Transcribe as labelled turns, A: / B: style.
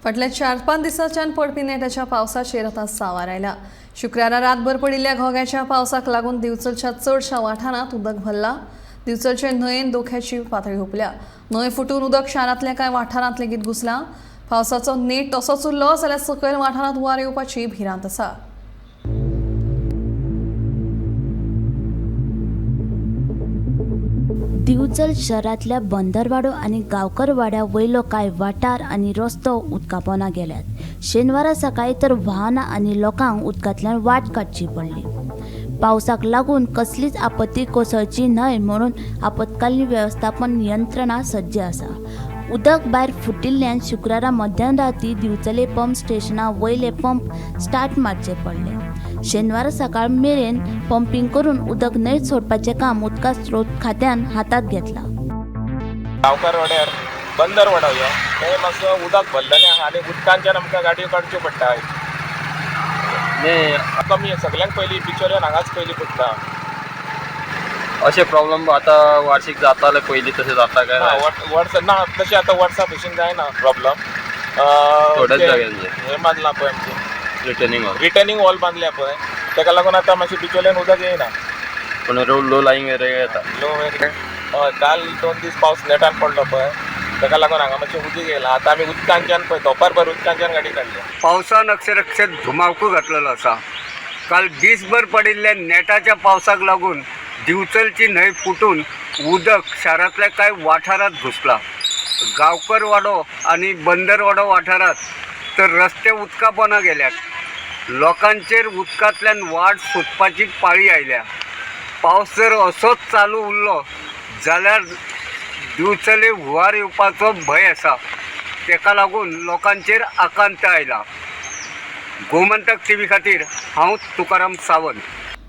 A: फाटल्या 4-5 दिसांच्यान पडपी नेटाच्या पावसाचेर आतां सांवार आयला। शुक्रारा रातभर पडिल्ल्या घोग्याच्या पावसाक लागून दिवचलच्या चडशा वाठारांत उदक भरला। दिवचलचे न्हंयेन धोक्याची पातळी हुंपल्या। न्हंय फुटून उदक शारांतल्या कांय वाठारांत लेगीत घुसलां। पावसाचो नेट तसोच उरलो जाल्यार सकयल वाठारांत हुंवार येवपाची भिरांत आसा।
B: दिवचल शहरातल्या बंदरवाडो आणि गावकरवाड्या वयलो कांय वाठार आणि रस्तो उदका पोंदा गेल्यात। शेनवारा सकाळी तर वाहनां आणि लोकांक उदकांतल्यान वाट काडची पडली। पावसाक लागून कसलीच आपत्ती कोसळची न्हय म्हणून आपतकालीन वेवस्थापन यंत्रणा सज्ज आसा। उदक भायर फुटिल्ल्यान शुक्रारा मध्यराती दिवचले पंप स्टेशना वयले पंप स्टार्ट मारचे पडले। शेनवारा सकाळ मेरेन पंपिंग करून उदक न्हंयत सोडपाचें काम उदका स्रोत खात्यान हातात घेतला।
C: गावकरवाड्यार बंदरवाडो यो थंय मातसो उदक भरलेलें आहा आनी उदकांच्यान आमकां गाडयो काडच्यो पडटा। कमी सगळ्यांक पयलीं बिचोल्यान हांगाच पयलीं पडटा।
D: अशे प्रॉब्लेम आता वार्षिक जाताले पयलीं तशें जाता काय
C: वर्स ना तशें आतां वर्सा भशेन जायना प्रॉब्लेम।
D: थोड्याच जाग्यांचेर
C: हें बांदलां पळय आमचें
D: रिटर्निंग
C: वॉल बांदल्या पळय तेका लागून आतां मातशें बिचोल्यान उदक येयना।
D: पूण लो लायिंग एरिया येता।
C: हय काल 2 दीस पावस नेटान पडलो पळय तेका लागून हांगा मातशें उदीक येयलां। आतां आमी उदकांच्यान पळय दोपारभर उदकांच्यान गाडी काडल्या।
E: पावसान अक्षरशः धुमाकूळ घातलेलो आसा। काल दिसभर पडिल्ल्या नेटाच्या पावसाक लागून दिवचलची न्हंय फुटून उदक शारांतल्या कांय वाठारांत घुसला। गावकरवाडो आणि बंदरवाडो वाठारांत तर रस्ते उदका पोंदा गेल्यात। लोकांचेर उदकांतल्यान वाट सोदपाची पाळी आयल्या। पावस जर असोच चालू उरलो जाल्यार दिवचले हुंवार येवपाचो भंय आसा। तेका लागून लोकांचेर आकांत आयला। गोमंतक टीव्ही खातीर हांव तुकाराम सावंत।